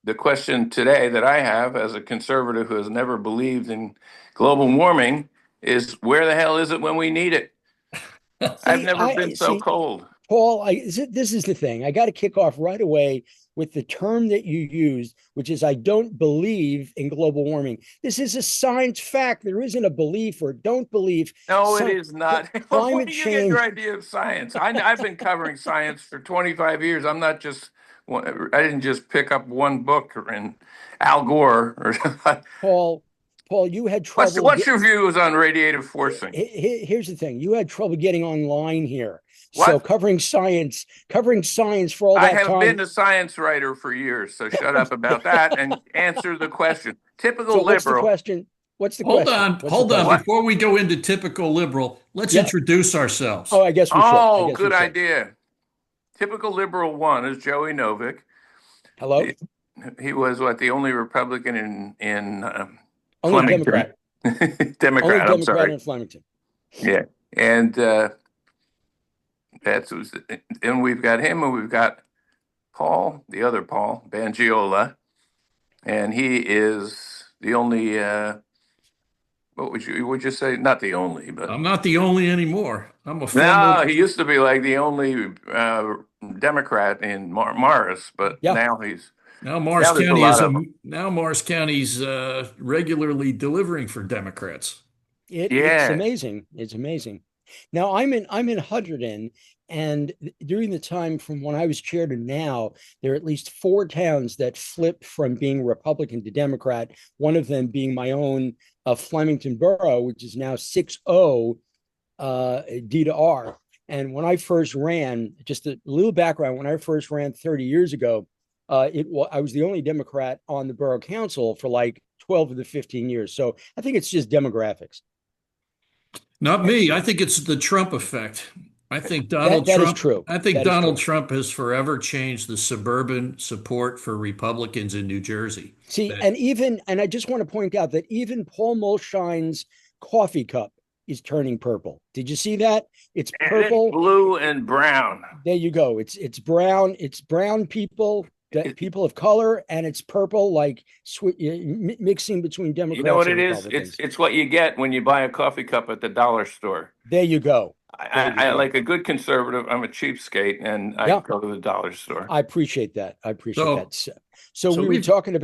the question today that I have as a conservative who has never believed in global warming is where the hell is it when we need it? I've See, never I been so see, cold. Paul. This is the thing. I got to kick off right away with the term that you used, which is I don't believe in global warming. This is a science fact. There isn't a belief or don't believe. No, it Sci- is not. Where Climate do you get your change. idea of science? I've been covering science for 25 years. I'm not just, I didn't just pick up one book in Al Gore. Or Paul, Paul, you had trouble. what's your views on radiative forcing? Here's the thing: you had trouble getting online here. So What? covering science for all I that have been time. a science writer for years, so shut up about that and answer the question. So Typical what's the liberal. question? What's the question? What's the Hold on. question? What? Before we go into typical liberal, let's Yeah. introduce Oh, ourselves. I guess we should. I Oh, guess we good should. idea. Typical liberal one is Joey Novick. Hello. He, he was what the only Republican in Only Flemington, Democrat. Only Democrat. I'm Democrat sorry. in Flemington. Yeah, and that's and we've got him, and we've got Paul, the other Paul Bangiola, and he is the only. What would you say? Not the only, but I'm not the only anymore. I'm a former. no, he used to be like the only Democrat in Morris, but Yeah. now there's a lot of them. Now Morris County's regularly delivering for Democrats. It's Yeah, amazing. It's amazing. Now I'm in Hunterdon, and during the time from when I was chair to now, there are at least four towns that flipped from being Republican to Democrat. One of them being my own Flemington Borough, which is now 6-0 D to R. And when I first ran, just a little background, when I first ran 30 years ago, I was the only Democrat on the borough council for like 12 of the 15 years. So I think it's just demographics. Not me. I think it's the Trump effect. I think That Donald that is Trump, true. I think That is Donald true. Trump has forever changed the suburban support for Republicans in New Jersey. See, That and I just want to point out that even Paul Mulshine's coffee cup is turning purple. Did you see that? It's and it's purple. blue and brown. There you go. It's brown. It's brown people, people of color, and it's purple, like mixing between You know Democrats what and it is? It's Republicans. it's what you get when you buy a coffee cup at the dollar store. There you go. I, There you I go. like a good conservative. I'm a cheapskate, and I Yeah, go to the dollar store. I appreciate that. I appreciate so that. So so we've we were talking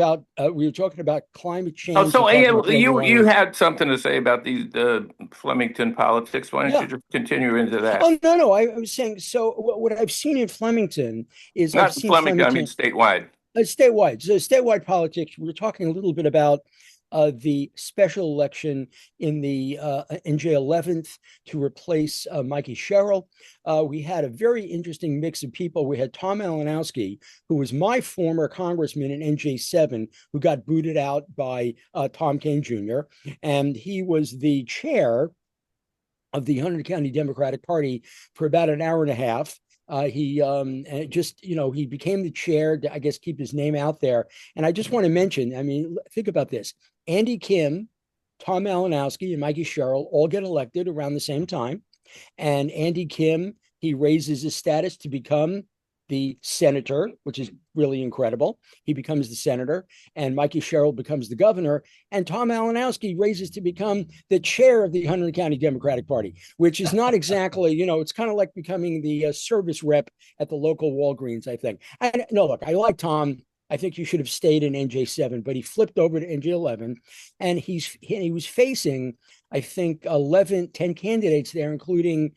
about climate Oh, change and so talking yeah, about global you warming. had something to say about the Flemington politics. Why don't you Yeah. just continue into that? Oh no, no. I was saying. So what I've seen in Flemington is I've Not seen Flemington, I mean Flemington statewide. statewide. So statewide politics. We were talking a little bit about the special election in the NJ11th to replace Mikey Sherrill. We had a very interesting mix of people. We had Tom Malinowski, who was my former congressman in NJ7, who got booted out by Tom Kaine Jr., and he was the chair of the Hunterdon County Democratic Party for about an hour and a half. He just, he became the chair to, I guess, keep his name out there. And I just want to mention, I mean, think about this. Andy Kim, Tom Malinowski, and Mikey Sherrill all get elected around the same time. And Andy Kim, he raises his status to become the senator, which is really incredible. He becomes the senator, and Mikey Sherrill becomes the governor, and Tom Malinowski raises to become the chair of the Hunterdon County Democratic Party, which is not exactly, it's kind of like becoming the service rep at the local Walgreens, I think. And no, look, I like Tom. I think you should have stayed in NJ7, but he flipped over to NJ11, and he was facing, I think, 10 candidates there, including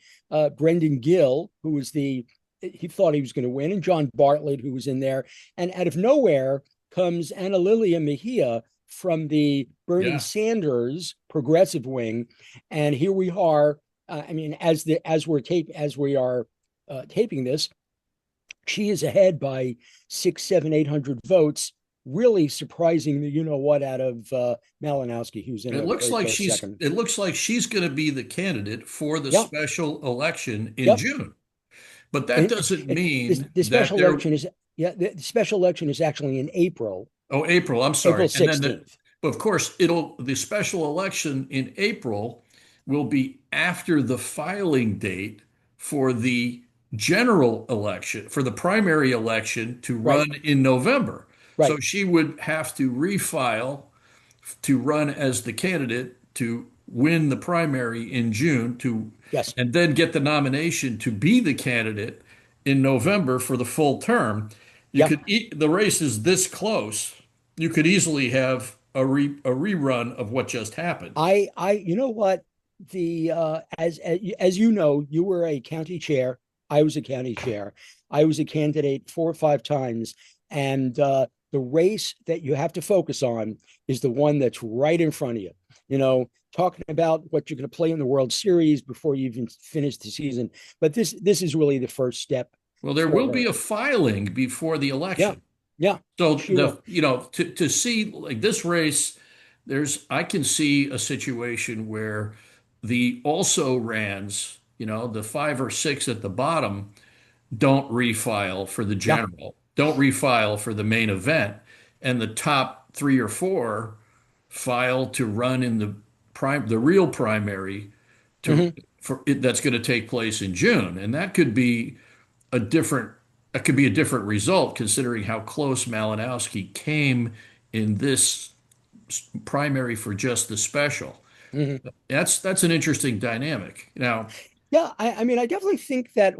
Brendan Gill, who was he thought he was going to win, and John Bartlett, who was in there. And out of nowhere comes Ana Lilia Mejia from the Bernie yeah. Sanders progressive wing. And here we are. I mean, as we are taping this, she is ahead by 6, 7, 800 votes. Really surprising, what, out of Malinowski, who's in It a looks very like close second. she's going to be the candidate for the Yeah, special election in yep. June. But that And doesn't this mean the that special there. election is yeah the special election is actually in April, Oh, April. I'm April sorry. And then 16th. but of course, the special election in April will be after the filing date for the general election, for the primary election to Right. run in November. So Right. she would have to refile to run as the candidate to win the primary in June to Yes. and then get the nomination to be the candidate in November for the full term. You Yeah. could the race is this close. You could easily have a rerun of what just happened. You know what? As you know, you were a county chair. I was a county chair. I was a candidate 4 or 5 times, and the race that you have to focus on is the one that's right in front of you. Talking about what you're going to play in the World Series before you even finish the season, but this is really the first step Well, there for will be her. a filing before the Yeah, election. yeah, So she will. to see like this race, I can see a situation where the also rans, the five or six at the bottom don't refile for the Yeah. general, don't refile for the main event, and the top three or four file to run in the real primary to Hmm. for it that's going to take place in June, and a different that could be a different result considering how close Malinowski came in this primary for just the special. Hmm. That's an interesting dynamic. Now, Yeah, I mean, I definitely think that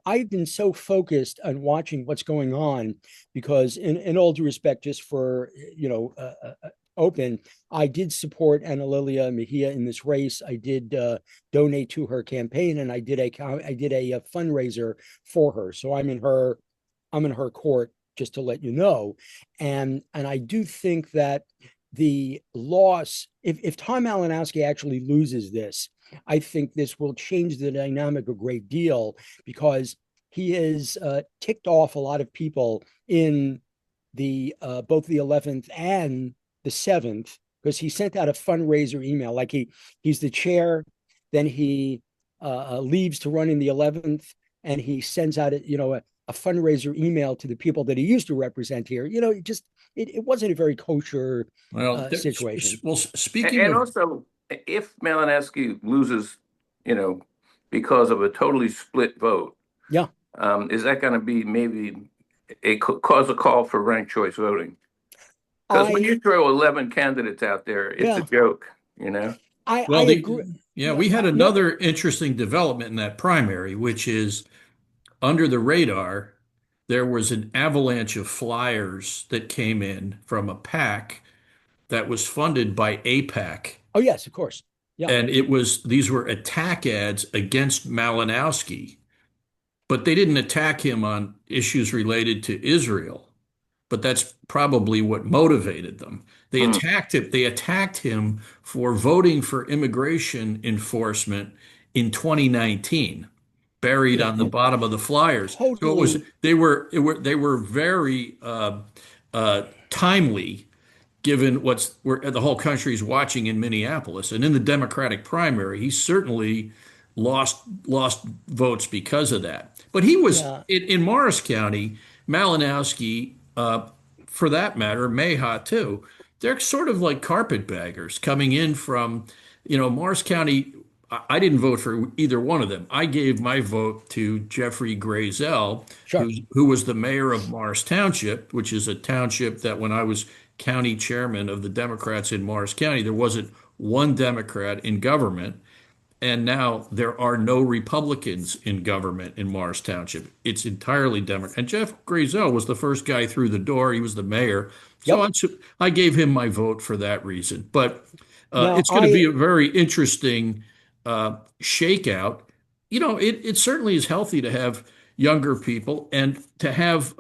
I've been so focused on watching what's going on because, in all due respect, just for, open, I did support Ana Lilia Mejia in this race. I did donate to her campaign, and I did a fundraiser for her. So I'm in her court, just to let you know, and I do think that the loss, if Tom Malinowski actually loses this, I think this will change the dynamic a great deal because he has ticked off a lot of people in the both the 11th and the 7th, because he sent out a fundraiser email like he's the chair, then he leaves to run in the 11th, and he sends out a fundraiser email to the people that he used to represent here. It wasn't a very kosher well, situation. well, speaking And of, also, if Malinowski loses, you know, because of a totally split vote, Yeah. is that going to be maybe cause a call for ranked choice voting? Because when I you throw 11 candidates out there, it's a Yeah, joke, you know? I well, agree. yeah, Yeah, we had no, another interesting development in that primary, which is under the radar, there was an avalanche of flyers that came in from a PAC that was funded by APAC. oh yes, of course. Yeah, And these were attack ads against Malinowski, but they didn't attack him on issues related to Israel. But that's probably what motivated them. Hmm. They attacked him for voting for immigration enforcement in 2019, buried yeah, on the bottom of the flyers. So totally. they were very timely given where the whole country is watching in Minneapolis. And in the Democratic primary, he certainly lost votes because of that. But he was Yeah, in Morris County, Malinowski, for that matter, Mayha too. They're sort of like carpetbaggers coming in from, Morris County. I didn't vote for either one of them. I gave my vote to Jeffrey Grazel, sure. who was the mayor of Morris Township, which is a township that when I was county chairman of the Democrats in Morris County, there wasn't one Democrat in government. And now there are no Republicans in government in Morris Township. It's entirely Democrat. And Jeff Grazel was the first guy through the door. He was the mayor. So Yep. I gave him my vote for that reason. But Now it's going to be a very interesting shakeout. It certainly is healthy to have younger people and to have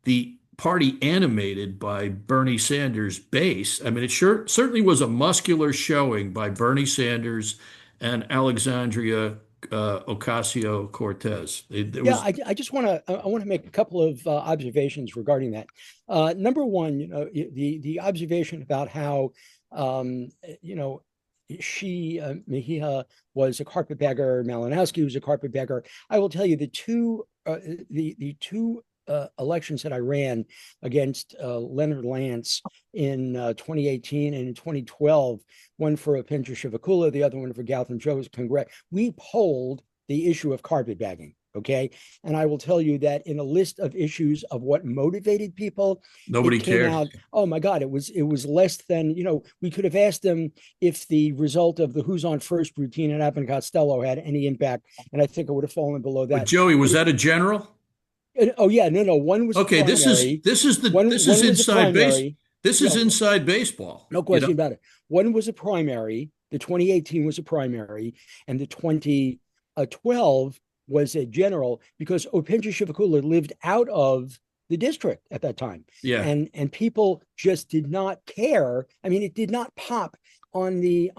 the party animated by Bernie Sanders' base. I mean, it certainly was a muscular showing by Bernie Sanders and Alexandria Ocasio-Cortez. It Yeah, was I want to make a couple of observations regarding that. Number one, the observation about how um, you know she Mejia was a carpetbagger, Malinowski was a carpetbagger. I will tell you the two elections that I ran against Leonard Lance in 2018 and in 2012, one for Apendra Shivakula, the other one for Gautam Joe's Congress. We polled the issue of carpetbagging. Okay. And I will tell you that in a list of issues of what motivated people, Nobody it came cared. out, oh my God, it was less than, we could have asked them if the result of the Who's on First routine at Abbott and Costello had any impact. And I think it would have fallen below But that. Joey, was But that a general? oh yeah, no, one was a Okay, this is primary. this is the One this is one was a inside base. primary. This is Yeah, inside baseball. no question about it. One was a primary. The 2018 was a primary, and the 2012 was a general because Openja Shivakula lived out of the district at that time, Yeah. and people just did not care. I mean, it did not pop on the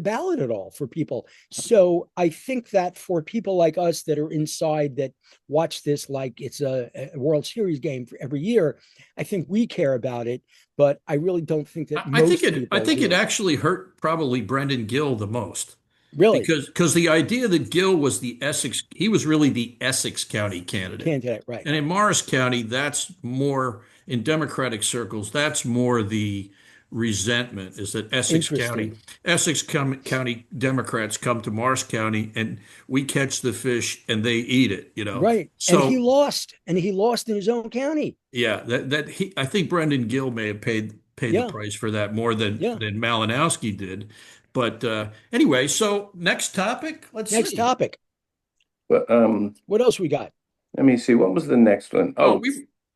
ballot at all for people. So I think that for people like us that are inside that watch this like it's a World Series game for every year, I think we care about it, but I really don't think that I think most I people think it do. actually hurt probably Brendan Gill the most Really, because the idea that Gill was he was really the Essex County candidate. candidate, right? And in Morris County, that's more in Democratic circles, that's more the resentment is that Interesting. County Democrats come to Morris County and we catch the fish and they eat it, you know. Right. And he So lost, and he lost in his own county. yeah, I think Brendan Gill may have paid the Yeah. price for that more Yeah. than Malinowski did. But anyway, so next topic, let's Next see. topic. But What else we got? let me see. What was the next one? Oh, Oh,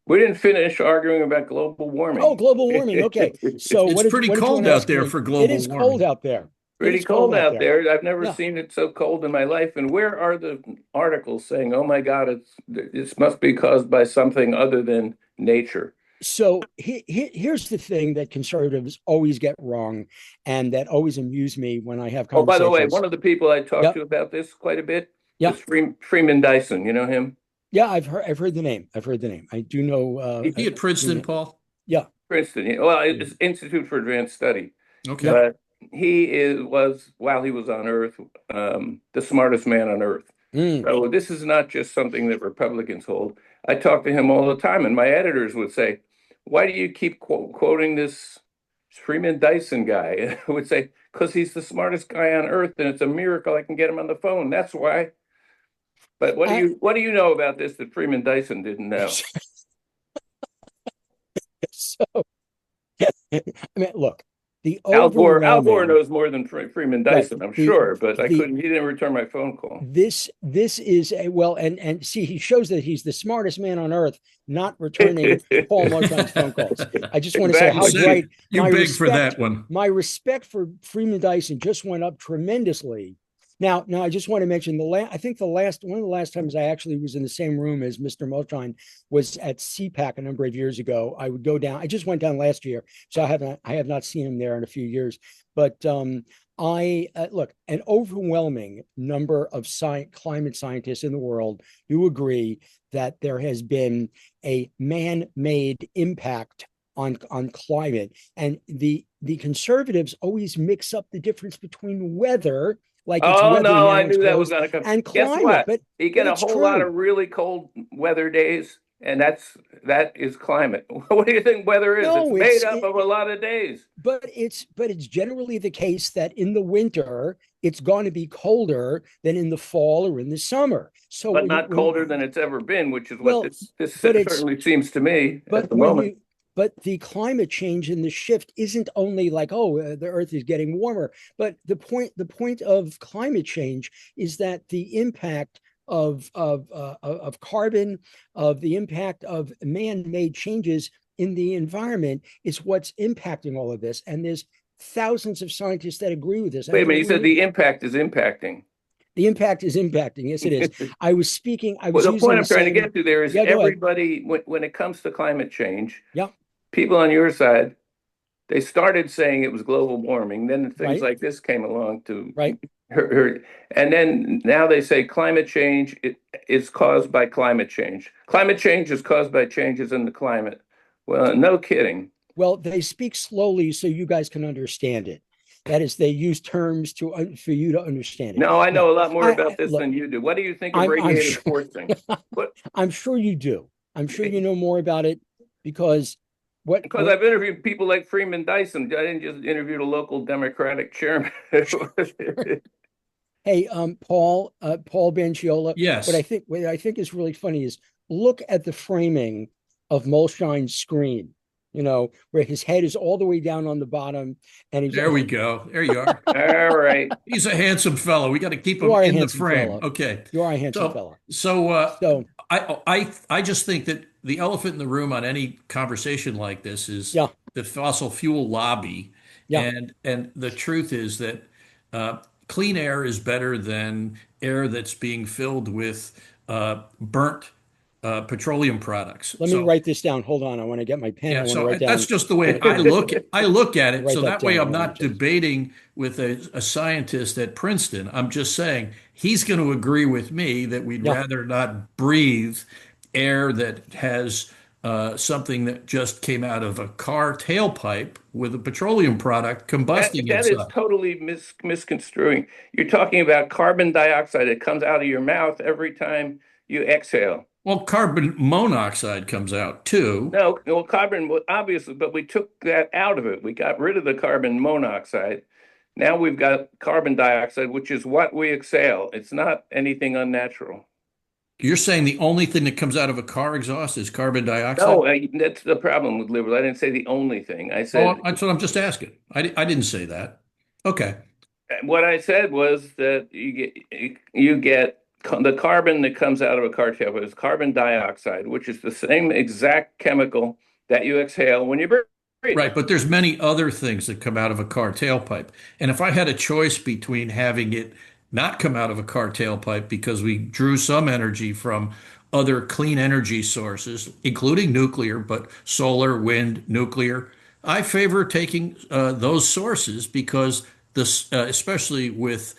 we didn't finish arguing about global warming. Oh, global warming. Okay. So it's pretty what did you cold want to out ask there me? for It global is warming. cold out there. It Pretty is cold out there. I've never Yeah. seen it so cold in my life. And where are the articles saying, "Oh my God, this must be caused by something other than nature"? So here's the thing that conservatives always get wrong, and that always amuse me when I have Oh, by the way, conversations. one of the people I talked Yep. to about this quite a bit Yeah. was Freeman Dyson. You know him? Yeah, I've heard the name. I've heard the name. I do know. Is he at Princeton, Paul? Yeah. Princeton. Well, it's Institute for Advanced Study. Okay. Yeah. But was, while he was on Earth, the smartest man on Earth. Mm. So this is not just something that Republicans hold. I talk to him all the time, and my editors would say, "Why do you keep quoting this Freeman Dyson guy?" I would say, "Because he's the smartest guy on Earth, and it's a miracle I can get him on the phone. That's why." But what do you know about this that Freeman Dyson didn't know? So, I mean, look, the Al Gore overwhelming knows more than Freeman Dyson, Right. I'm sure, but the he didn't return my phone call. this is a well, and see, he shows that he's the smartest man on earth, not returning Paul Marchand's phone calls. I just want to say how Exactly. bright You my big for respect, that one. my respect for Freeman Dyson just went up tremendously. Now, I just want to mention I think one of the last times I actually was in the same room as Mr. Marchand was at CPAC a number of years ago. I would go down. I just went down last year, so I have not seen him there in a few years. But I look, an overwhelming number of climate scientists in the world do agree that there has been a man-made impact on climate, and the conservatives always mix up the difference between weather, like it's Oh weather no, now I it's knew that was close, going to come. and Guess climate, what? but You get a it's whole lot true. of really cold weather days, and that is climate. What do you think weather is? It's No, made up of a lot of days. but it's generally the case that in the winter it's going to be colder than in the fall or in the summer. So But not colder than it's ever been, which is what well, this but it's certainly seems to me but at the when moment. but the climate change and the shift isn't only like, oh, the earth is getting warmer, but the point of climate change is that the impact of carbon, of the impact of man-made changes in the environment is what's impacting all of this. And there's thousands of scientists that agree with this. Wait a minute, you said the impact is impacting. The impact is impacting. Yes, it is. I was Well, the using point the I'm trying to same. get to there is Yeah, go ahead. everybody, when it comes to climate change, Yeah, people on your side, they started saying it was global warming. Then things right, like this came along to right. hurt. And then now they say climate change is caused by climate change. Climate change is caused by changes in the climate. Well, no kidding. Well, they speak slowly so you guys can understand it. That is, they use terms for you to understand it. No, I know No, a lot more about this look, than you do. What do you think of I'm radiative sure, forcing? What? I'm sure you do. I'm sure you know more about it because Because I've interviewed people like Freeman Dyson. I didn't just interview the local Democratic chairman. Hey, Paul Bangiola. Yes, What I think is really funny is look at the framing of Molshine's screen. You know, where his head is all the way down on the bottom, and he's there we go. There you are. All right. He's a handsome fellow. We got to keep you him are a in the handsome frame. fella. Okay. You are a handsome So, fella. so So I just think that the elephant in the room on any conversation like this is yeah, the fossil fuel lobby, yeah. and the truth is that uh, clean air is better than air that's being filled with burnt petroleum products. Let me So write this down. Hold on. I want to get my pen. I yeah, want to so write that's down. just the Let way me I look at it. write So that that way down. I'm Let me not just. debating with a scientist at Princeton. I'm just saying he's going to agree with me that we'd Yeah. rather not breathe air that has something that just came out of a car tailpipe with a petroleum product combusting That is inside. totally misconstruing. You're talking about carbon dioxide that comes out of your mouth every time you exhale. Well, carbon monoxide comes out too. No, well, carbon, well, obviously, but we took that out of it. We got rid of the carbon monoxide. Now we've got carbon dioxide, which is what we exhale. It's not anything unnatural. You're saying the only thing that comes out of a car exhaust is carbon dioxide? No, that's the problem with liberals. I didn't say the only thing. I Oh, said that's what I'm just asking. I didn't say that. Okay. what I said was that you get the carbon that comes out of a car tailpipe is carbon dioxide, which is the same exact chemical that you exhale when you breathe. Right, but there's many other things that come out of a car tailpipe. And if I had a choice between having it not come out of a car tailpipe because we drew some energy from other clean energy sources, including nuclear, but solar, wind, nuclear, I favor taking those sources because this, especially with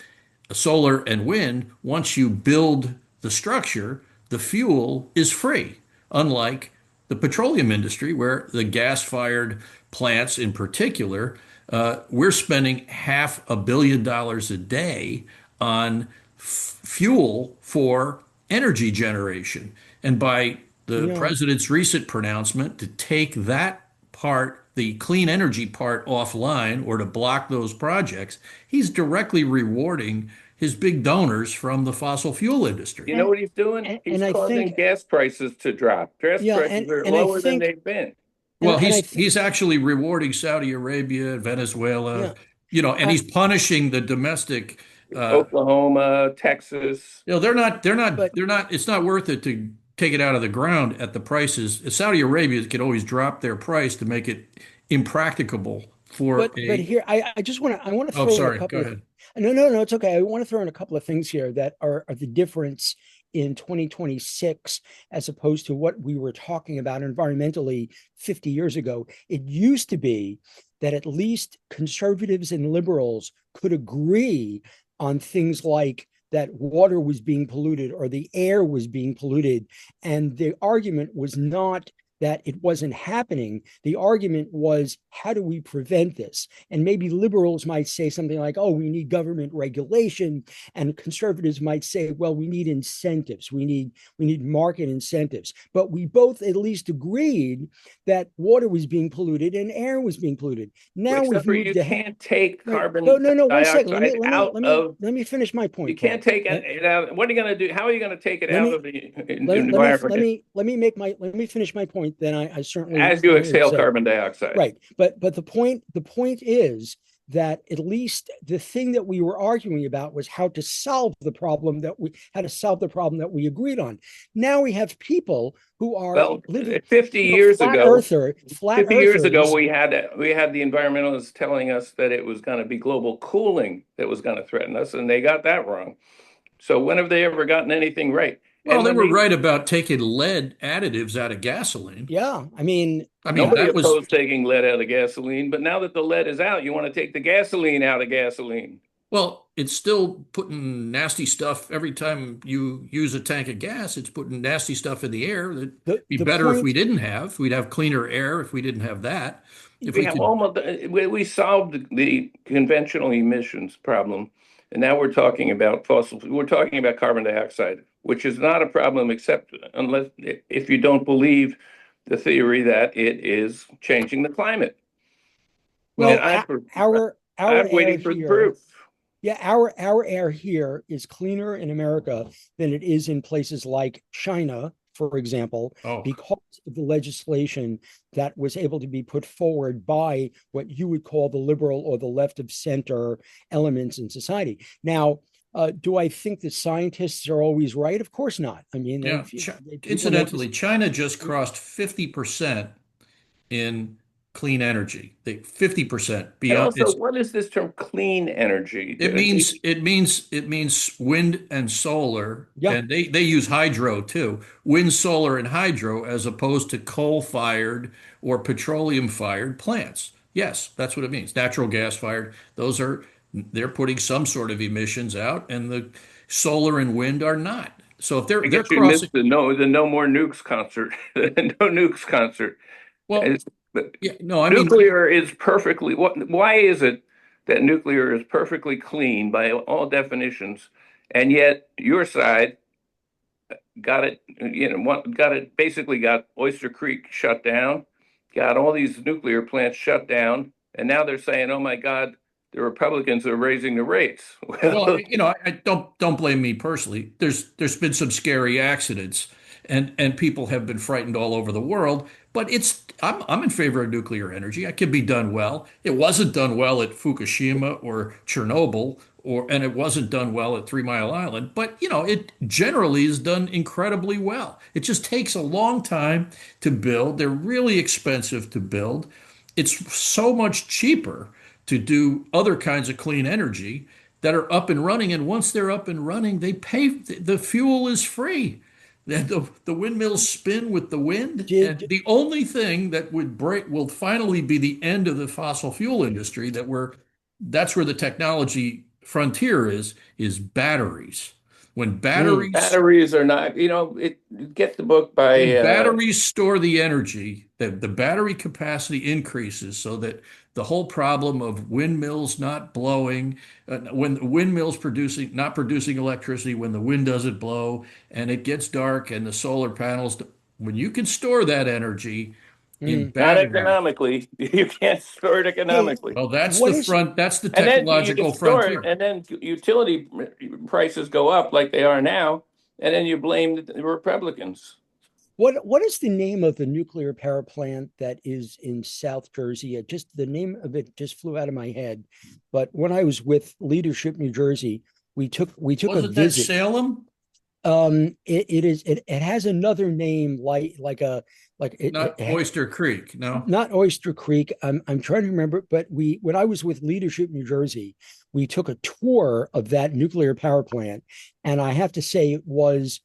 solar and wind, once you build the structure, the fuel is free, unlike the petroleum industry, where the gas-fired plants in particular, we're spending $500 million a day on fuel for energy generation. And by You the know, president's recent pronouncement to take that part, the clean energy part, offline or to block those projects, he's directly rewarding his big donors from the fossil fuel industry. You know and what he's doing? and He's I causing think gas prices to drop. Gas yeah, prices are and I lower than think they've been. Well, and I think he's actually rewarding Saudi Arabia, yeah. Venezuela, and I he's punishing the domestic. Uh, Oklahoma, Texas. but It's not worth it to take it out of the ground at the prices. Saudi Arabia could always drop their price to make it impracticable for but a. here I just want to Oh, throw in a sorry. Go couple of ahead. no, it's okay. I want to throw in a couple of things here that are the difference in 2026 as opposed to what we were talking about environmentally 50 years ago. It used to be that at least conservatives and liberals could agree on things like that water was being polluted or the air was being polluted. And the argument was not that it wasn't happening. The argument was, how do we prevent this? And maybe liberals might say something like, oh, we need government regulation. And conservatives might say, well, we need incentives. We need market incentives. But we both at least agreed that water was being polluted and air was being polluted. Now Except we've for you moved ahead. can't take Right. No, carbon no. 1 second. dioxide out of, Let me finish my you point, can't Paul. take it out. What are you going to do? How are you going to take it Let out me of the environment let me finish my point. Then I certainly as you will exhale say carbon dioxide? right. But the point is that at least the thing that we were arguing about was how to solve the problem that we agreed on. Now we have people who are Well, living, 50 years ago, flat 50 years ago, earthers. we had the environmentalists telling us that it was going to be global cooling that was going to threaten us, and they got that wrong. So when have they ever gotten anything right? Well, And they when were they right about taking lead additives out of gasoline. Yeah, I mean, I mean, nobody that was opposed taking lead out of gasoline, but now that the lead is out, you want to take the gasoline out of gasoline. Well, it's still putting nasty stuff every time you use a tank of gas. It's putting nasty stuff in the air. That'd be the better if we point. didn't have. We'd have cleaner air if we didn't have that. If We we have could, almost we solved the conventional emissions problem, and now we're talking about we're talking about carbon dioxide, which is not a problem except unless if you don't believe the theory that it is changing the climate. And Well, well, I'm our waiting air for the here. proof. Yeah, our air here is cleaner in America than it is in places like China, for example, Oh, because of the legislation that was able to be put forward by what you would call the liberal or the left of center elements in society. Now, do I think that scientists are always right? Of course not. I mean, yeah. people make this. Incidentally, China just crossed 50% in clean energy. They 50% And beyond also, it's what is this term clean energy? it means wind and solar, Yeah, and they use hydro too. Wind, solar, and hydro as opposed to coal-fired or petroleum-fired plants. Yes, that's what it means. Natural gas-fired. They're putting some sort of emissions out, and the solar and wind are not. So if I they're guess you missed crossing, the No More Nukes concert. The No Nukes concert. well, It's- but yeah, no, I mean, nuclear is perfectly what? Why is it that nuclear is perfectly clean by all definitions, and yet your side got it? Got it. Basically, got Oyster Creek shut down, got all these nuclear plants shut down, and now they're saying, "Oh my God, the Republicans are raising the rates." well, Well, I don't blame me personally. There's been some scary accidents, and people have been frightened all over the world. But I'm in favor of nuclear energy. It can be done well. It wasn't done well at Fukushima or Chernobyl, and it wasn't done well at Three Mile Island. But it generally is done incredibly well. It just takes a long time to build. They're really expensive to build. It's so much cheaper to do other kinds of clean energy that are up and running. And once they're up and running, they pay, the fuel is free. The windmills spin with the wind. And did the only thing that will finally be the end of the fossil fuel industry that's where the technology frontier is batteries. When batteries batteries are not. Get the book by when batteries store the energy, the battery capacity increases so that the whole problem of windmills not blowing, when the windmills not producing electricity when the wind doesn't blow and it gets dark and the solar panels, when you can store that energy in mm, not batteries, economically. You can't store it hey, economically. well, what is that's the And then you can technological store it, frontier. and then utility prices go up like they are now, and then you blame the Republicans. what is the name of the nuclear power plant that is in South Jersey? Just the name of it just flew out of my head. But when I was with Leadership New Jersey, we took a Wasn't that visit. Salem? It has another name like a like Not Oyster Creek, no. not Oyster Creek. I'm trying to remember, but when I was with Leadership New Jersey, we took a tour of that nuclear power plant, and I have to say it was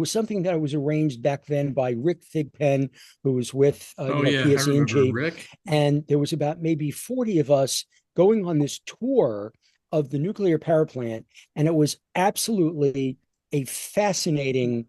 something that was arranged back then by Rick Thigpen, who was with Oh yeah, I remember PSE&G, Rick. and there was about maybe 40 of us going on this tour of the nuclear power plant, and it was absolutely a fascinating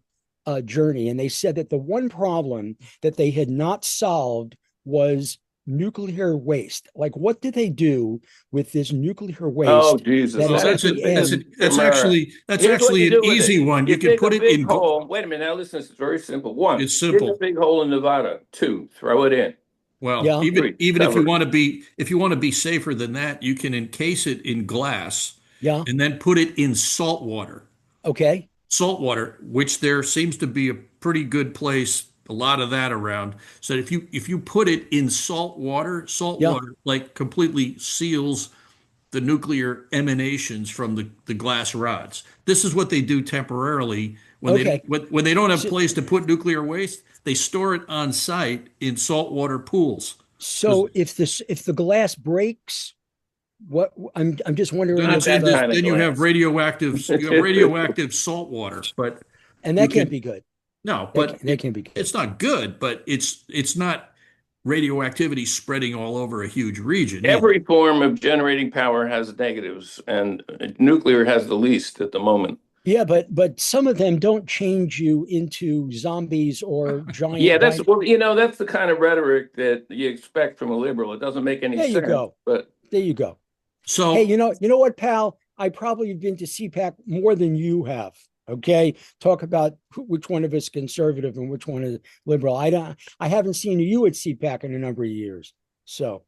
journey. And they said that the one problem that they had not solved was nuclear waste. Like, what did they do with this nuclear Oh waste Jesus, that Well, is that at is the the big end? Samara. that's Here's what you actually an do with it. easy one. You You can dig a put it big in hole. Wait a minute. Now listen, it's very simple. One, it's dig a simple. big hole in Nevada. Two, throw it in. Well, Yeah. even if you Cover it. want to be safer than that, you can encase it in glass Yeah. and then put it in salt water. Okay. Salt water, which there seems to be a pretty good place, a lot of that around. So if you put it in salt Yeah. water like completely seals the nuclear emanations from the glass rods. This is what they do temporarily Okay. when they don't have So, place to put nuclear waste. They store it on site in saltwater pools. 'Cause if the glass breaks, what I'm just then wondering Not if it's that the kind of then glass. you have radioactive salt water, but and you that can't can be good. no, That but that can't be good. it's not good, but it's not radioactivity spreading all over a huge region either. Every form of generating power has negatives, and nuclear has the least at the moment. Yeah, but some of them don't change you into zombies or Yeah, giant that's dino. well, that's the kind of rhetoric that you expect from a liberal. It doesn't make any There you sense, go. but There you go. Hey, So you know what, pal? I probably have been to CPAC more than you have. Okay, talk about which one of us is conservative and which one is liberal. I haven't seen you at CPAC in a number of years. So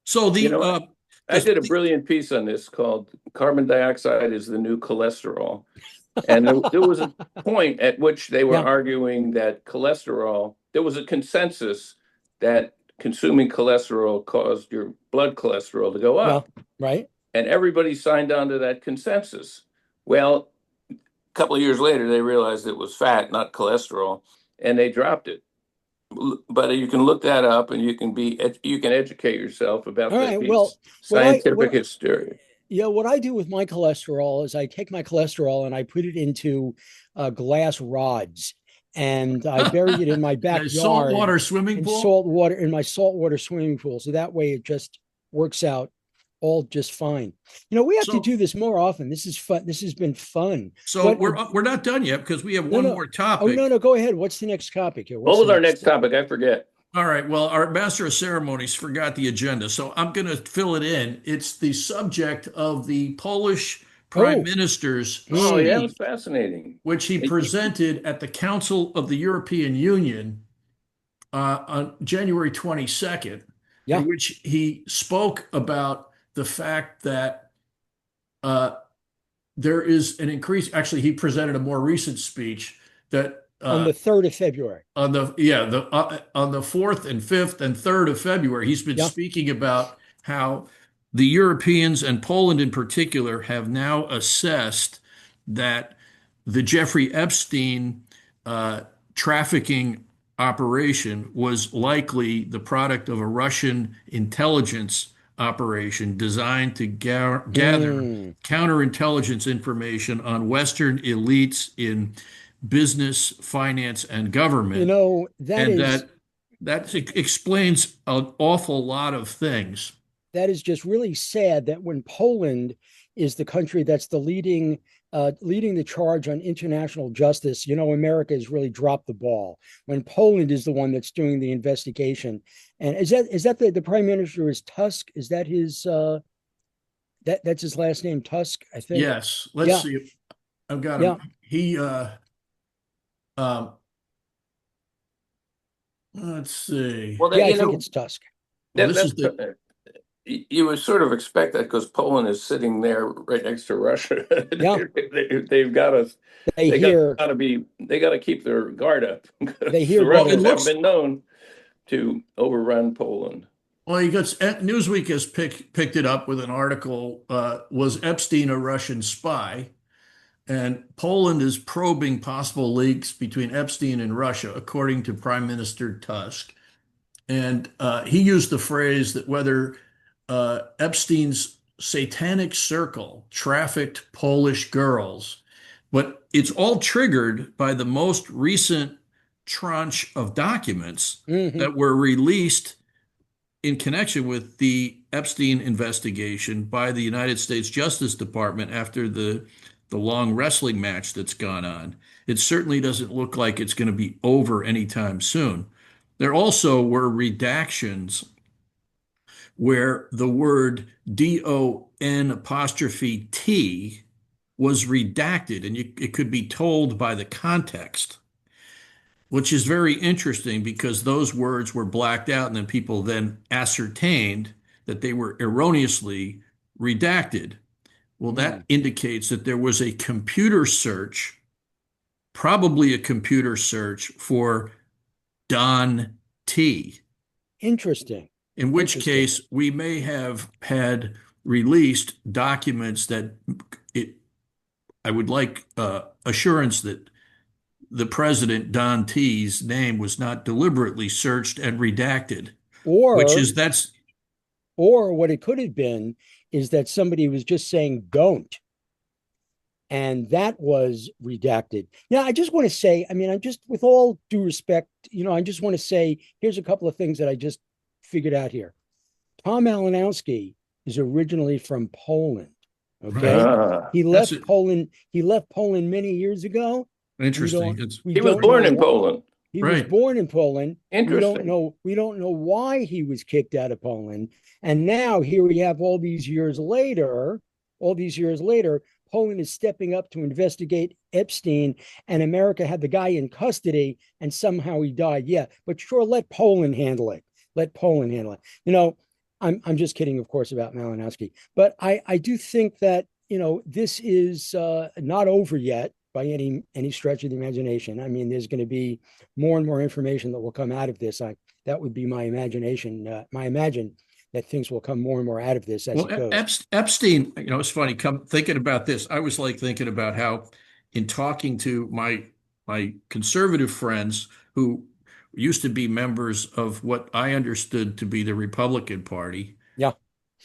so you the know what? I did a brilliant piece on this called "Carbon Dioxide is the New Cholesterol." And there was a point at which they were Yeah. arguing that cholesterol, there was a consensus that consuming cholesterol caused your blood cholesterol to go Yeah. up. Right. And everybody signed on to that consensus. Well, a couple of years later, they realized it was fat, not cholesterol, and they dropped it. But you can look that up, and you can educate yourself about All that right. Well, piece. what I Scientific what history. yeah, what I do with my cholesterol is I take my cholesterol and I put it into glass rods and I bury it in my A backyard saltwater swimming in pool? my saltwater swimming pool. So that way it just works out all just fine. We have to So do this more often. This is fun. This has been fun. so What? we're not done yet because we have No, one no. more Oh, no, topic. no. Go ahead. What's the next topic here? What What's was the our next next thing? topic? I forget. All right. Well, our master of ceremonies forgot the agenda, so I'm going to fill it in. It's the subject of the Polish Prime Oh, Minister's Oh, yeah, it was speech, fascinating. which he presented at the Council of the European Union on January 22nd, yeah. in which he spoke about the fact that uh, there is an increase. Actually, he presented a more recent speech that On the 3rd of February. on the 4th and 5th and 3rd of February, he's been Yeah. speaking about how the Europeans and Poland in particular have now assessed that the Jeffrey Epstein trafficking operation was likely the product of a Russian intelligence operation designed to gather Mm. counterintelligence information on Western elites in business, finance, and government, That and is that explains an awful lot of things. that is just really sad that when Poland is the country that's the leading the charge on international justice, America has really dropped the ball. When Poland is the one that's doing the investigation, and is that the prime minister is Tusk? Is that his that's his last name, Tusk? I think. Yes, let's Yeah, see. I've got him. yeah, Um, let's see. Well, yeah. I think it's Tusk. Well, that this that's is the you would sort of expect that because Poland is sitting there right next to Russia. Yeah, They've got to they they got hear they got to keep their guard up they because hear the well. It Russians better. have looks been known to overrun Poland. well. He gets Newsweek has picked it up with an article. Was Epstein a Russian spy? And Poland is probing possible links between Epstein and Russia, according to Prime Minister Tusk. And he used the phrase that whether Epstein's satanic circle trafficked Polish girls, but it's all triggered by the most recent tranche of documents Hmm. that were released in connection with the Epstein investigation by the United States Justice Department after the long wrestling match that's gone on. It certainly doesn't look like it's going to be over anytime soon. There also were redactions where the word DON apostrophe T was redacted, and it could be told by the context, which is very interesting because those words were blacked out, and then people then ascertained that they were erroneously redacted. Well, that Mm. indicates that there was a computer search, probably a computer search for Don T, Interesting. in which Interesting. case we may have had released documents that it, I would like assurance that the president, Don T's name was not deliberately searched and redacted, which Or is that's or what it could have been is that somebody was just saying don't, and that was redacted. Now, I just want to say, I mean, I'm just with all due respect, I just want to say here's a couple of things that I just figured out here. Tom Malinowski is originally from Poland. right. Okay. Ah, He That's left it. Poland. He left Poland many years ago. We Interesting. don't It's we he was don't know born in what Poland. he was right. born in Poland. Interesting. We don't know why he was kicked out of Poland. And now here we have all these years later, Poland is stepping up to investigate Epstein, and America had the guy in custody, and somehow he died. Yeah, but sure, let Poland handle it. Let Poland handle it. I'm just kidding, of course, about Malinowski. But I do think that, this is not over yet by any stretch of the imagination. I mean, there's going to be more and more information that will come out of this. That would be my imagination. My imagine that things will come more and more out of this as Well, it goes. Epstein, it's funny. Come thinking about this, I was like thinking about how, in talking to my conservative friends who used to be members of what I understood to be the Republican Party, Yeah.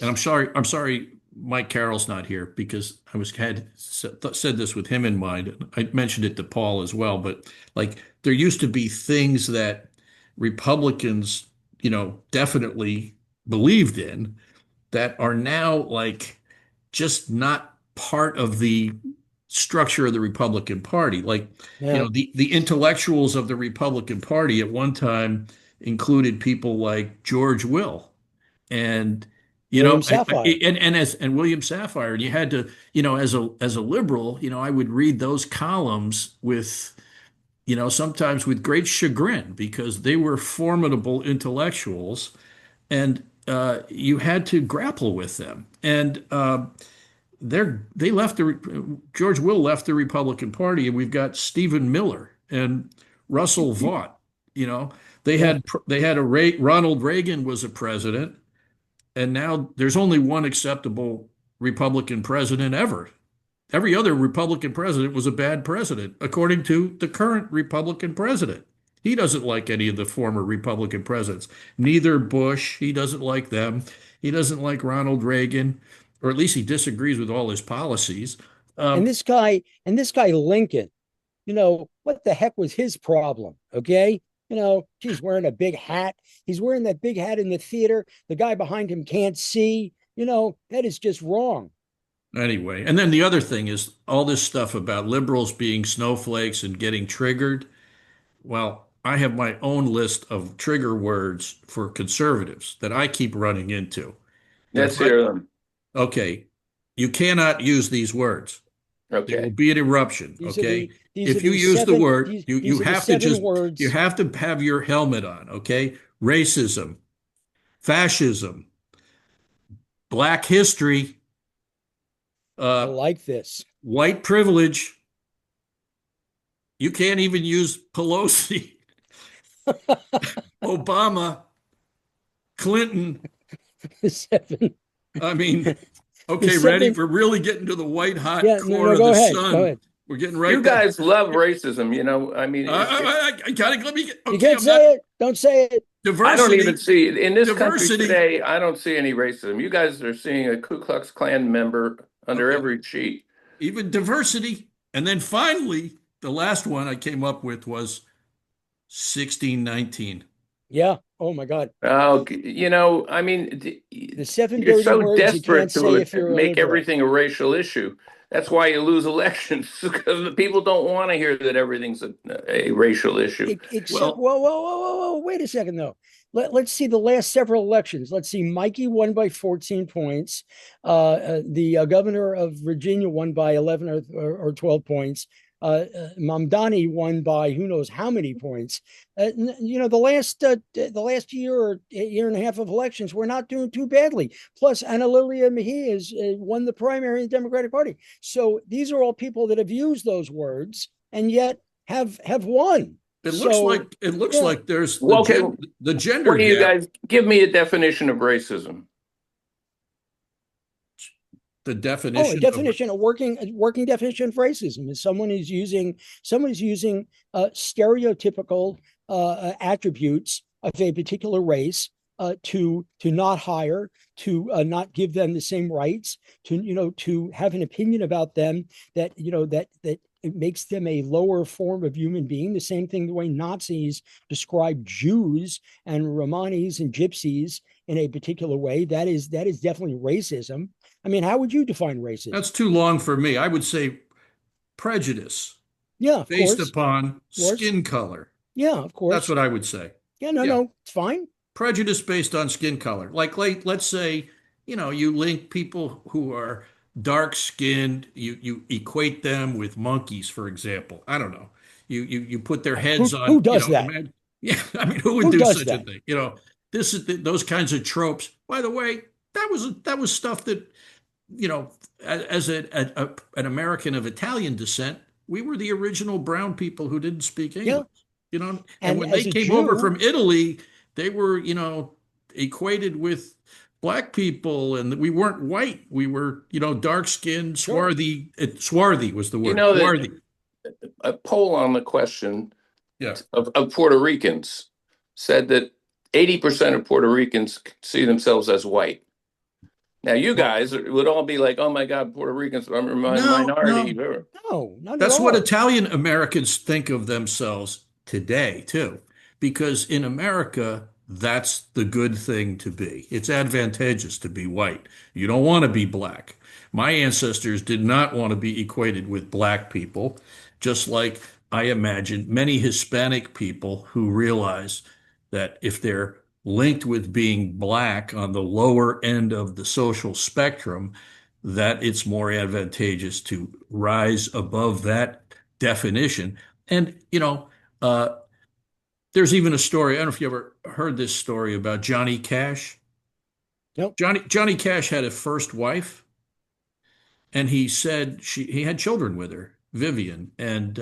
and I'm sorry, Mike Carroll's not here because had said this with him in mind. I mentioned it to Paul as well, but like there used to be things that Republicans, definitely believed in that are now like just not part of the structure of the Republican Party. Like, Yeah. the intellectuals of the Republican Party at one time included people like George Will and William Safire. and William Safire. And you had to, as a liberal, I would read those columns with, sometimes with great chagrin because they were formidable intellectuals and you had to grapple with them. And they left George Will left the Republican Party, and we've got Stephen Miller and Russell Vought. You know, Yeah. they had Ronald Reagan was a president, and now there's only one acceptable Republican president ever. Every other Republican president was a bad president, according to the current Republican president. He doesn't like any of the former Republican presidents. Neither Bush, he doesn't like them. He doesn't like Ronald Reagan, or at least he disagrees with all his policies. And Um, this guy Lincoln, what the heck was his problem? Okay. He's wearing a big hat. He's wearing that big hat in the theater. The guy behind him can't see. That is just wrong. anyway, and then the other thing is all this stuff about liberals being snowflakes and getting triggered. Well, I have my own list of trigger words for conservatives that I keep running into. That if Let's hear them. okay, you cannot use these words. There will Okay. be an eruption. These are Okay. the these are If you the use the seven word, these you these are the have to seven just, you words. have to have your helmet on. Okay. Racism, fascism, black history, I uh, like this. white privilege. You can't even use Pelosi, Obama, Clinton. The seven. I mean, The okay, ready? seven. We're really getting to the white hot Yeah, no, core no, of go the ahead. Go sun. ahead. We're getting You right there. guys love racism, you know. I mean, I gotta let me get You okay. can't I'm not say it. Don't say it. I don't even diversity, see in this country diversity. today. I don't see any racism. You guys are seeing a Ku Klux Klan member under Okay, every sheet. even diversity, and then finally, the last one I came up with was 1619. Yeah. Oh my God. Oh, I mean, The seven you're dirty so words you desperate can't say to if you're a make liberal. everything a racial issue. That's why you lose elections because the people don't want to hear that everything's a racial issue. Except, Well, whoa. Wait a second, though. Let's see the last several elections. Let's see. Mikey won by 14 points. The governor of Virginia won by 11 or 12 points. Mamdani won by who knows how many points. The last year or year and a half of elections, we're not doing too badly. Plus, Ana Lilia Mejia has won the primary in the Democratic Party. So these are all people that have used those words and yet have won. So it looks yeah. like there's Well, okay, the what gender do you gap. guys give me a definition of racism? The Oh, a definition of definition, a working definition of racism is someone is using stereotypical attributes of a particular race to not hire, to not give them the same rights, to have an opinion about them that it makes them a lower form of human being. The same thing the way Nazis describe Jews and Romanis and Gypsies in a particular way. That is definitely racism. I mean, how would you define racism? that's too long for me. I would say prejudice Yeah, of based course, upon of course. skin color. Yeah, of That's course. what I would say. Yeah, no, Yeah. no, it's fine. Prejudice based on skin color. Like let's say, you link people who are dark skinned, you equate them with monkeys, for example. I don't know. You put their heads Who on, does that? yeah, I mean, who would Who do does such a that? thing? this is those kinds of tropes. By the way, that was stuff that, as an American of Italian descent, we were the original brown people who didn't speak Yeah. English, and And when they as a came over Jew, from Italy, they were, equated with black people, and we weren't white. We were, dark skinned, sure. swarthy. Swarthy was the You word. know that Swarthy. a poll on the question Yeah. of Puerto Ricans said that 80% of Puerto Ricans see themselves as white. Now, you Well, guys would all be like, "Oh my God, Puerto Ricans are a no, minority." no. No, not at That's what all. Italian Americans think of themselves today, too. Because in America, that's the good thing to be. It's advantageous to be white. You don't want to be black. My ancestors did not want to be equated with black people, just like I imagine many Hispanic people who realize that if they're linked with being black on the lower end of the social spectrum, that it's more advantageous to rise above that definition. And, there's even a story. I don't know if you ever heard this story about Johnny Cash. Nope. Johnny Cash had a first wife, and he said he had children with her, Vivian, and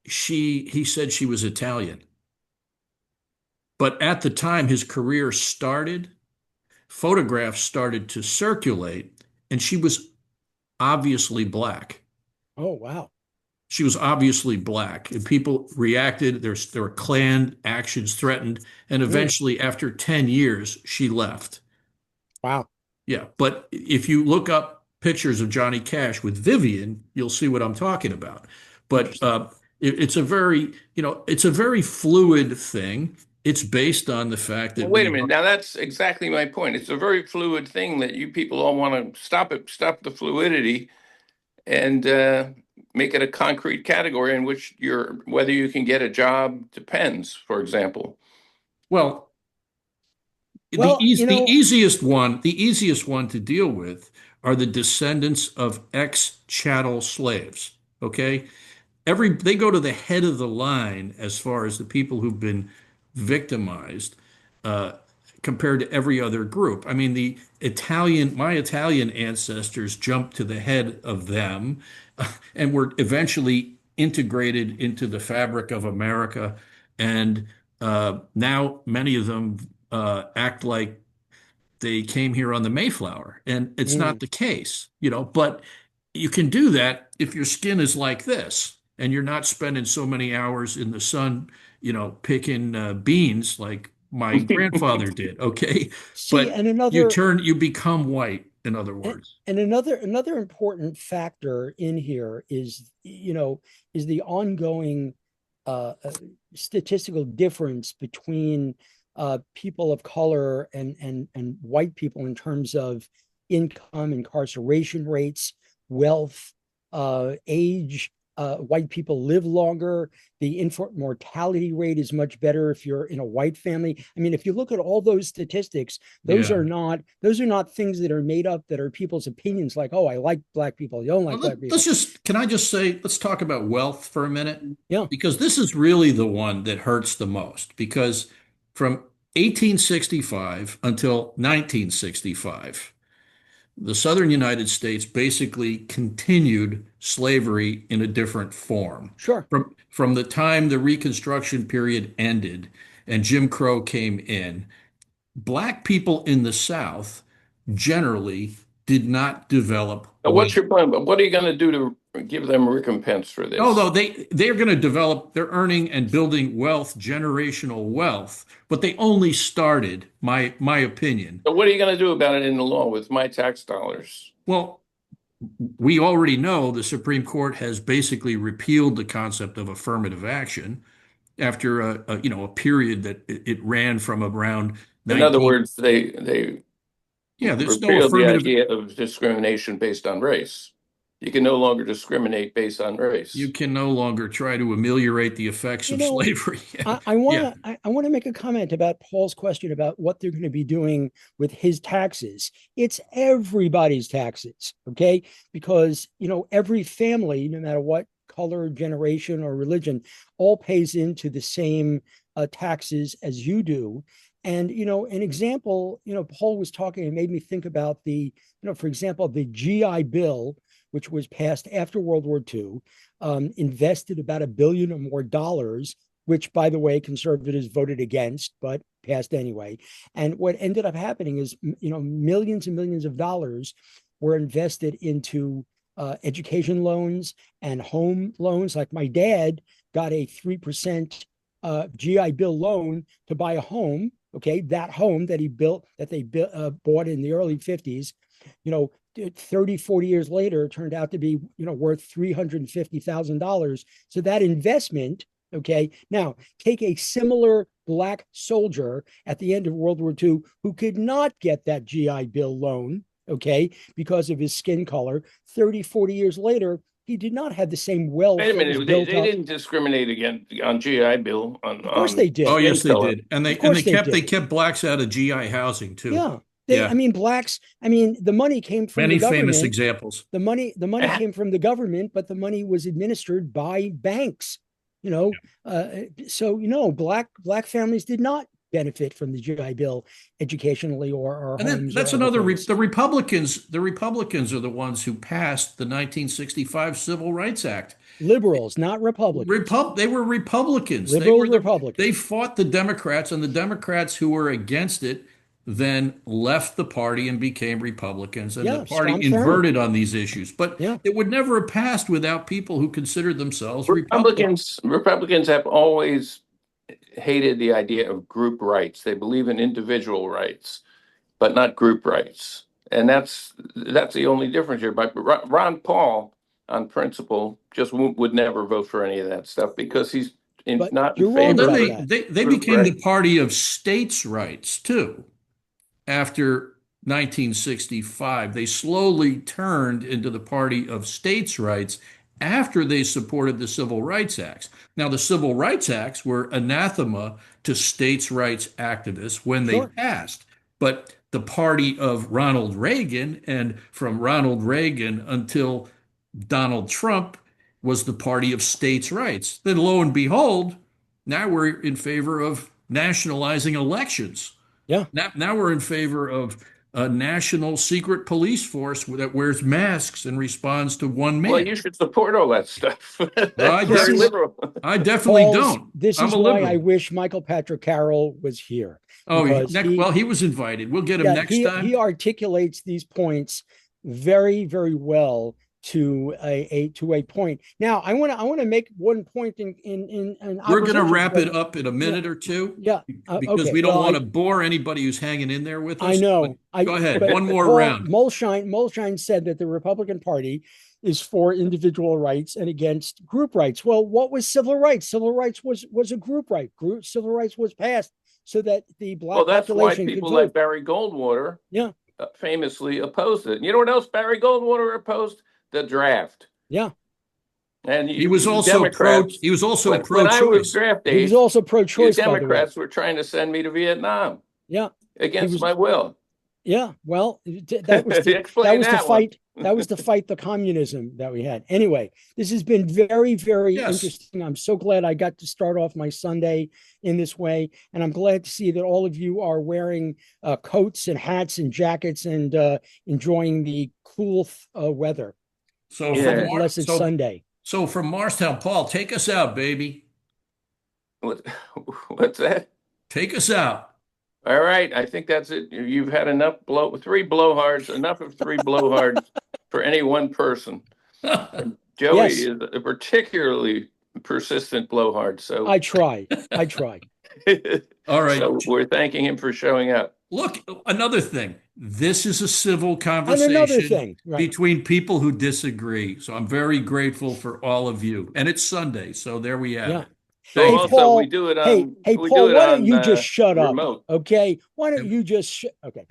he said she was Italian. But at the time his career started, photographs started to circulate, and she was obviously black. Oh, wow. She was obviously black, and people reacted. There were Klan actions threatened, and Mm, eventually, after 10 years, she left. wow. Yeah, but if you look up pictures of Johnny Cash with Vivian, you'll see what I'm talking about. But Interesting. it's a very fluid thing. It's based on the fact Well, that wait a we minute. are. Now, that's exactly my point. It's a very fluid thing that you people all want to stop the fluidity and make it a concrete category in which whether you can get a job depends, for example. Well, the Well, eas the easiest one to deal with are the descendants of ex-chattel slaves. Okay, they go to the head of the line as far as the people who've been victimized, uh, compared to every other group. I mean, my Italian ancestors jumped to the head of them, and were eventually integrated into the fabric of America. And now many of them act like they came here on the Mayflower, and it's not mm, the case, but you can do that if your skin is like this and you're not spending so many hours in the sun, picking beans like my grandfather did, okay? see, But and you become white, in other and, words. and another important factor in here is the ongoing uh, uh, statistical difference between people of color and white people in terms of income, incarceration rates, wealth, age. White people live longer. The infant mortality rate is much better if you're in a white family. I mean, if you look at all those statistics, Yeah. those are not things that are made up, that are people's opinions. Like, oh, I like black people. You don't Well, like black let's people. just, can I just say, let's talk about wealth for a minute, Yeah, because this is really the one that hurts the most. Because from 1865 until 1965, the Southern United States basically continued slavery in a different form. sure. From the time the Reconstruction period ended and Jim Crow came in, black people in the South generally did not develop Now, wealth. what's your plan? What are you going to do to give them recompense for No, this? no, they're going to develop, they're earning and building wealth, generational wealth, but they only started, my opinion. So what are you going to do about it in the law with my tax dollars? Well, we already know the Supreme Court has basically repealed the concept of affirmative action after a period that it ran from around In other 19. words, they Yeah, there's no repealed the affirmative. idea of discrimination based on race. You can no longer discriminate based on You race. can no longer try to ameliorate the effects You of know, slavery. I want Yeah, to I want to make a comment about Paul's question about what they're going to be doing with his taxes. It's everybody's taxes, okay? Because every family, no matter what color, generation, or religion, all pays into the same taxes as you do. And, an example, Paul was talking, it made me think about for example, the GI Bill, which was passed after World War II, invested about $1 billion or more dollars, which, by the way, conservatives voted against, but passed anyway. And what ended up happening is, millions and millions of dollars were invested into education loans and home loans. Like my dad got a 3% GI Bill loan to buy a home. Okay, that home that he built, that they bought in the early 50s, 30, 40 years later, turned out to be, worth $350,000. So that investment, okay, now take a similar Black soldier at the end of World War II who could not get that GI Bill loan, okay, because of his skin color. 30, 40 years later, he did not have the same wealth. Wait a minute, they didn't discriminate again on GI Bill. Of course they did. Oh, yes, they did. And of course they kept blacks out of GI housing too. Yeah. Yeah. Blacks, the money came from many the government. famous examples. The money came from the government, but the money was administered by banks. So black families did not benefit from the GI Bill educationally or And then homes. that's or another. things. The Republicans are the ones who passed the 1965 Civil Rights Act. Liberals, not Republicans. They were Republicans. Republicans. They fought the Democrats, and the Democrats who were against it then left the party and became Republicans, and the party inverted on these issues. But it would never have passed without people who considered themselves Republicans. Republicans have always hated the idea of group rights. They believe in individual rights, but not group rights. And that's the only difference here. But Ron Paul, on principle, just would never vote for any of that stuff because he's not in favor of it. They became the party of states' rights too. After 1965, they slowly turned into the party of states' rights after they supported the Civil Rights Acts. Now, the Civil Rights Acts were anathema to states' rights activists when they passed. But the party of Ronald Reagan, and from Ronald Reagan until Donald Trump, was the party of states' rights. Then, lo and behold, now we're in favor of nationalizing elections. Yeah. Now we're in favor of a national secret police force that wears masks and responds to one man. Well, you should support all that stuff. I definitely don't. This is why I wish Michael Patrick Carroll was here. Oh, he was invited. We'll get him next time. He articulates these points very, very well to a point. Now, I want to make one point in we're going to wrap it up in a minute or two. Yeah, because we don't want to bore anybody who's hanging in there with us. I know. Go ahead. One more round. Molshine said that the Republican Party is for individual rights and against group rights. Well, what was civil rights? Civil rights was a group right. Civil rights was passed so that the black population. Well, that's why people like Barry Goldwater, famously opposed it. You know what else Barry Goldwater opposed? The draft. Yeah. And he was also pro-choice. When I was draft age, he was also pro-choice. The Democrats were trying to send me to Vietnam. Yeah. Against my will. Yeah. Well, that was to fight the communism that we had. Anyway, this has been very, very interesting. I'm so glad I got to start off my Sunday in this way. And I'm glad to see that all of you are wearing coats and hats and jackets and enjoying the cool weather. So blessed Sunday. So from Morristown, Paul, take us out, baby. What's that? Take us out. All right, I think that's it. You've had enough three blowhards, enough of three blowhards for any one person. Joey is a particularly persistent blowhard, so I try. All right. So we're thanking him for showing up. Look, another thing. This is a civil conversation between people who disagree. So I'm very grateful for all of you. And it's Sunday, so there we have it. So Paul, we do it on. Hey, Paul, why don't you just shut up? Okay. Why don't you just okay.